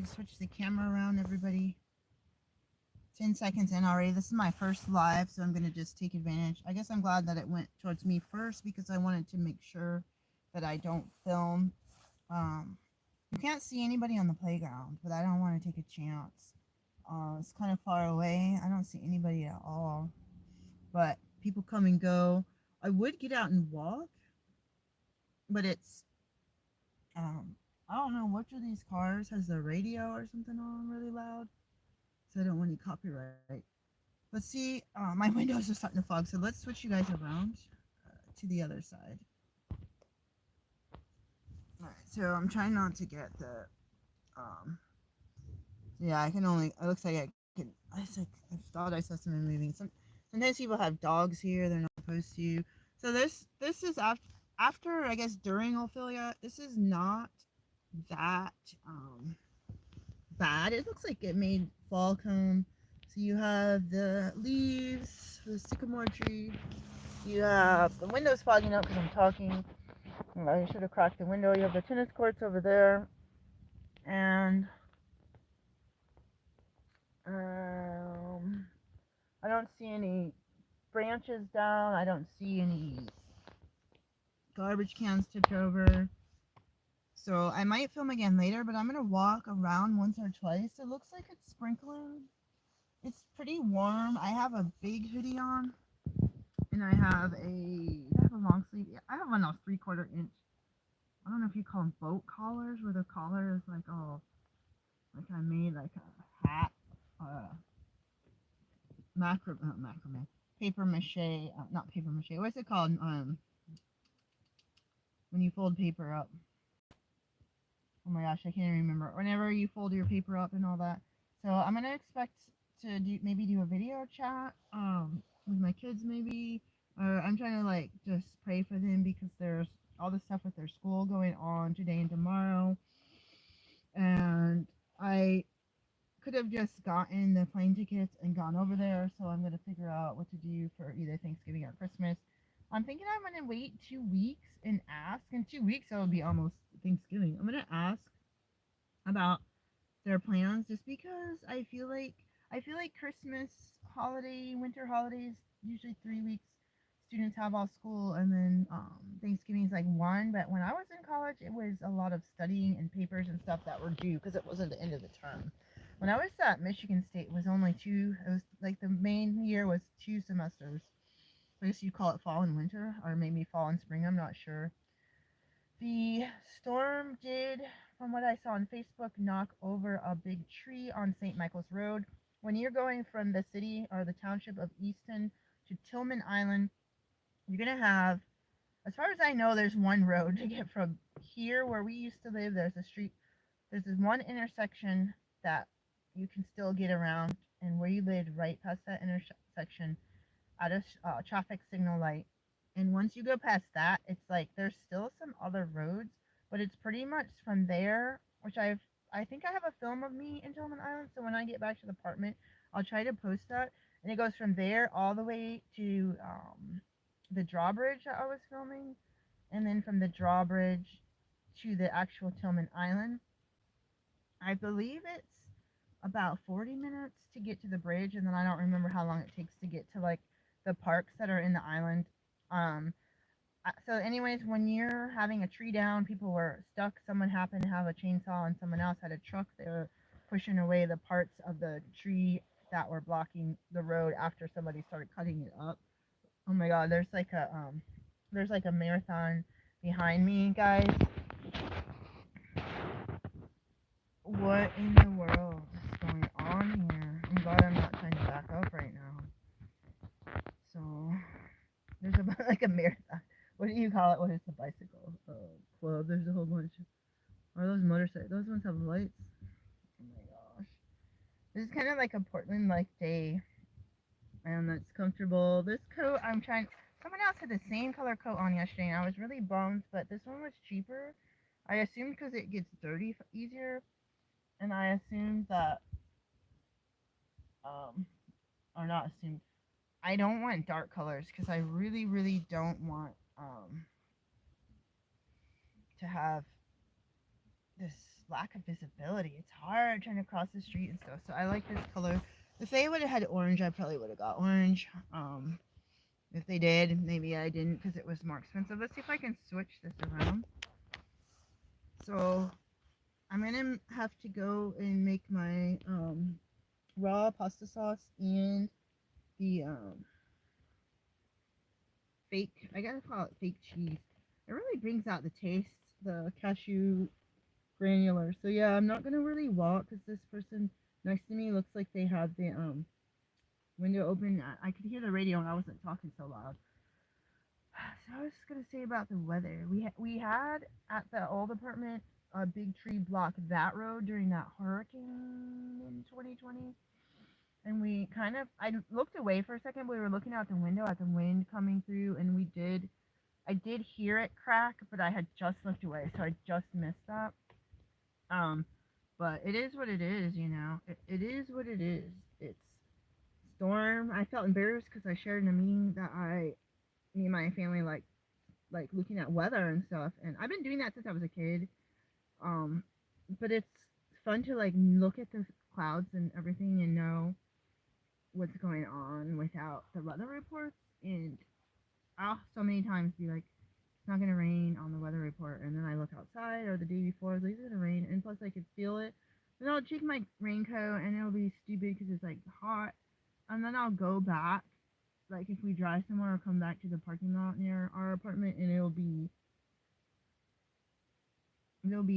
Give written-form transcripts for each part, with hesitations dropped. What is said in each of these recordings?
can switch the camera around, everybody. 10 seconds in already. This is my first live, so I'm going to just take advantage. I guess I'm glad that it went towards me first because I wanted to make sure that I don't film. You can't see anybody on the playground, but I don't want to take a chance. It's kind of far away. I don't see anybody at all, but people come and go. I would get out and walk, but it's I don't know which of these cars has the radio or something on really loud, so I don't want any copyright. Let's see. My windows are starting to fog, so let's switch you guys around to the other side. All right, so I'm trying not to get the. Um, yeah, I can only. It looks like I can. I thought I saw someone moving. Sometimes people have dogs here. They're not supposed to. So this is after I guess during Ophelia. This is not that bad. It looks like it made fall come. So you have the leaves, the sycamore tree. You have the windows fogging up because I'm talking. I should have cracked the window. You have the tennis courts over there, and I don't see any branches down. I don't see any garbage cans tipped over. So I might film again later, but I'm gonna walk around once or twice. It looks like it's sprinkling. It's pretty warm. I have a big hoodie on, and I have a long sleeve. I have one of 3/4 inch. I don't know if you call them boat collars, where the collar is like all like I made like a hat, macrame, paper mache, not paper mache. What's it called? When you fold paper up. Oh my gosh, I can't even remember. Whenever you fold your paper up and all that. So I'm gonna expect to maybe do a video chat with my kids maybe. Or I'm trying to like just pray for them because there's all this stuff with their school going on today and tomorrow. And I could have just gotten the plane tickets and gone over there, so I'm gonna figure out what to do for either Thanksgiving or Christmas. I'm thinking I'm gonna wait 2 weeks and ask. In 2 weeks, it'll be almost Thanksgiving. I'm gonna ask about their plans just because I feel like Christmas holiday, winter holidays, usually 3 weeks. Students have all school, and then Thanksgiving is like one. But when I was in college, it was a lot of studying and papers and stuff that were due because it wasn't the end of the term. When I was at Michigan State, it was only two. It was like the main year was 2 semesters. I guess you call it fall and winter, or maybe fall and spring. I'm not sure. The storm did, from what I saw on Facebook, knock over a big tree on St. Michael's Road. When you're going from the city or the township of Easton to Tillman Island, you're going to have, as far as I know, there's one road to get from here where we used to live. There's a street, there's this one intersection that you can still get around, and where you lived, right past that intersection, at a traffic signal light. And once you go past that, it's like there's still some other roads, but it's pretty much from there, which I think I have a film of me in Tillman Island. So when I get back to the apartment, I'll try to post that. And it goes from there all the way to the drawbridge that I was filming, and then from the drawbridge to the actual Tillman Island. I believe it's about 40 minutes to get to the bridge, and then I don't remember how long it takes to get to like the parks that are in the island. Um, so, anyways, when you're having a tree down, people were stuck. Someone happened to have a chainsaw, and someone else had a truck. They were pushing away the parts of the tree that were blocking the road after somebody started cutting it up. Oh my God, there's like a marathon behind me, guys. What in the world is going on here? I'm glad I'm not trying to back up right now. So there's a like a marathon. What do you call it? What is the bicycle club? There's a whole bunch. Are those motorcycles? Those ones have lights. Oh my gosh. This is kind of like a Portland like day, and it's comfortable. This coat I'm trying. Someone else had the same color coat on yesterday, and I was really bummed. But this one was cheaper. I assumed because it gets dirty easier, and I assumed that um or not assumed. I don't want dark colors because I really, really don't want to have this lack of visibility. It's hard trying to cross the street and stuff. So I like this color. If they would have had orange, I probably would have got orange. If they did, maybe I didn't because it was more expensive. Let's see if I can switch this around. So I'm gonna have to go and make my raw pasta sauce and the fake. I gotta call it fake cheese. It really brings out the taste, the cashew granular. So yeah, I'm not gonna really walk because this person next to me looks like they have the window open. I could hear the radio and I wasn't talking so loud. So I was just gonna say about the weather. We had at the old apartment a big tree block that road during that hurricane in 2020, and we kind of I looked away for a second. But we were looking out the window at the wind coming through, and I did hear it crack, but I had just looked away, so I just missed that. Um, but it is what it is, you know. It is what it is. It's storm. I felt embarrassed because I shared in a meeting that me and my family like looking at weather and stuff, and I've been doing that since I was a kid. Um, but it's fun to like look at the clouds and everything and know what's going on without the weather reports. And I'll so many times be like, it's not gonna rain on the weather report, and then I look outside or the day before, it's like it's gonna rain, and plus I could feel it. Then I'll check my raincoat, and it'll be stupid because it's like hot, and then I'll go back. Like if we drive somewhere or come back to the parking lot near our apartment, and it'll be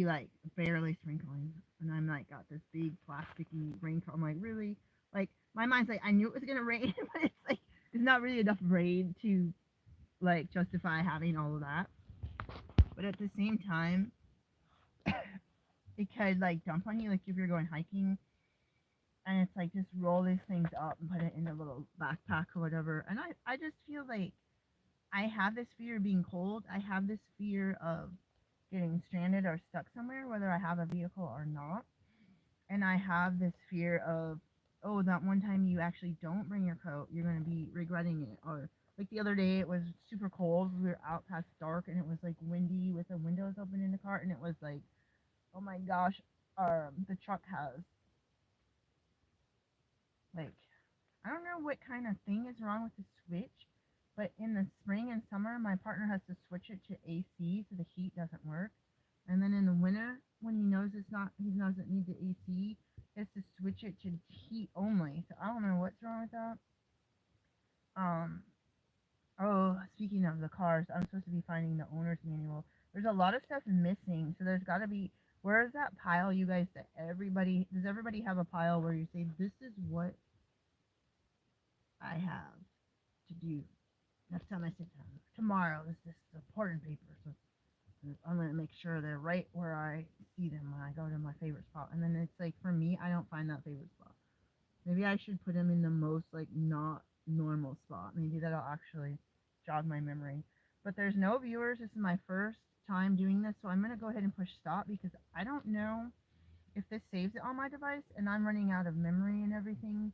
like barely sprinkling, and I'm like got this big plasticky raincoat. I'm like really like my mind's like I knew it was gonna rain, but it's like it's not really enough rain to like justify having all of that. But at the same time, it could like dump on you, like if you're going hiking, and it's like just roll these things up and put it in a little backpack or whatever. And I just feel like I have this fear of being cold. I have this fear of getting stranded or stuck somewhere, whether I have a vehicle or not. And I have this fear of, oh, that one time you actually don't bring your coat, you're going to be regretting it. Or like the other day, it was super cold. We were out past dark and it was like windy with the windows open in the car. And it was like, oh my gosh, the truck has like I don't know what kind of thing is wrong with the switch, but in the spring and summer, my partner has to switch it to AC so the heat doesn't work. And then in the winter, when he knows he doesn't need the AC, he has to switch it to heat only. So I don't know what's wrong with that. Um, oh, speaking of the cars, I'm supposed to be finding the owner's manual. There's a lot of stuff missing, so there's got to be. Where is that pile, you guys? That everybody does. Everybody have a pile where you say, "This is what I have to do next time I sit down. Tomorrow is this important paper, so I'm gonna make sure they're right where I see them when I go to my favorite spot." And then it's like for me, I don't find that favorite spot. Maybe I should put them in the most like not normal spot. Maybe that'll actually jog my memory. But there's no viewers. This is my first time doing this, so I'm gonna go ahead and push stop because I don't know if this saves it on my device, and I'm running out of memory and everything.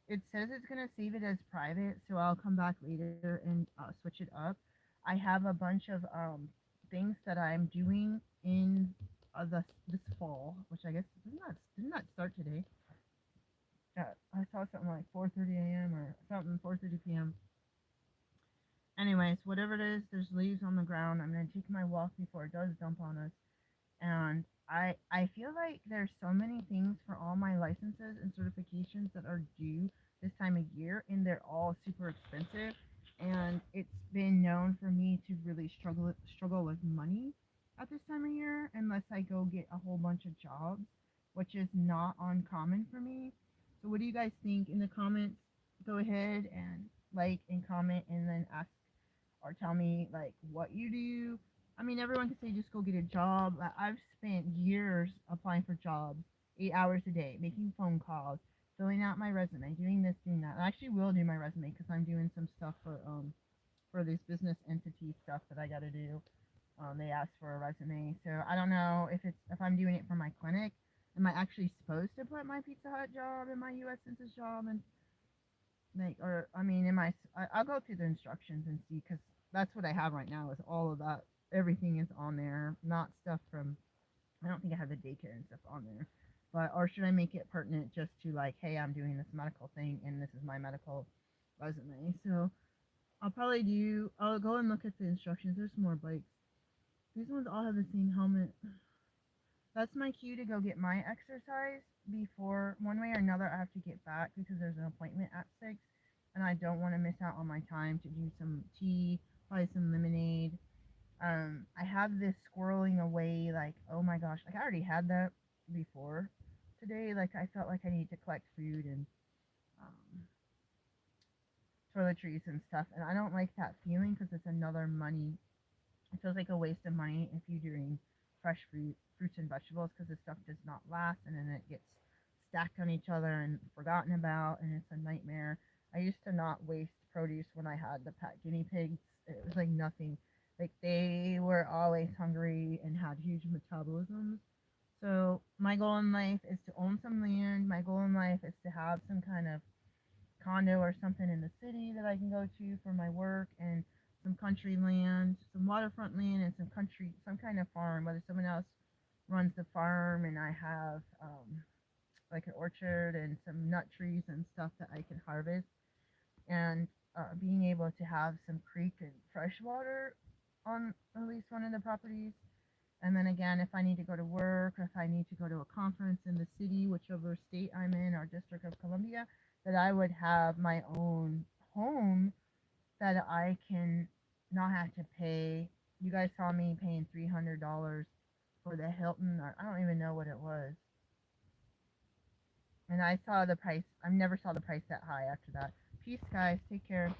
It says it's going to save it as private, so I'll come back later and switch it up. I have a bunch of things that I'm doing in this fall, which I guess didn't that start today? I saw something like 4:30 a.m. or something 4:30 p.m. Anyways, whatever it is, there's leaves on the ground. I'm gonna take my walk before it does dump on us. And I feel like there's so many things for all my licenses and certifications that are due this time of year, and they're all super expensive. And it's been known for me to really struggle with money at this time of year unless I go get a whole bunch of jobs, which is not uncommon for me. So what do you guys think in the comments? Go ahead and like and comment and then ask or tell me like what you do. I mean, everyone can say just go get a job. I've spent years applying for jobs, 8 hours a day, making phone calls, filling out my resume, doing this, doing that. I actually will do my resume because I'm doing some stuff for this business entity stuff that I got to do. They asked for a resume, so I don't know if I'm doing it for my clinic. Am I actually supposed to put my Pizza Hut job and my U.S. Census job and like, or I mean, I'll go through the instructions and see because that's what I have right now is all of that. Everything is on there, not stuff from I don't think I have the daycare and stuff on there. But or should I make it pertinent just to like, hey, I'm doing this medical thing and this is my medical resume. So I'll go and look at the instructions. There's some more bikes. These ones all have the same helmet. That's my cue to go get my exercise before one way or another I have to get back because there's an appointment at 6 and I don't want to miss out on my time to do some tea, probably some lemonade. I have this squirreling away like, oh my gosh, like I already had that before today. Like I felt like I need to collect food and um, toiletries and stuff, and I don't like that feeling because it's another money. It feels like a waste of money if you're doing fresh fruits and vegetables because the stuff does not last and then it gets stacked on each other and forgotten about and it's a nightmare. I used to not waste produce when I had the pet guinea pigs. It was like nothing. Like they were always hungry and had huge metabolisms. So my goal in life is to own some land. My goal in life is to have some kind of condo or something in the city that I can go to for my work and some country land, some waterfront land and some country, some kind of farm, whether someone else runs the farm and I have like an orchard and some nut trees and stuff that I can harvest and being able to have some creek and fresh water on at least one of the properties. And then again, if I need to go to work or if I need to go to a conference in the city, whichever state I'm in or District of Columbia, that I would have my own home that I can not have to pay. You guys saw me paying $300 for the Hilton, or I don't even know what it was. And I saw the price. I never saw the price that high after that. Peace, guys. Take care.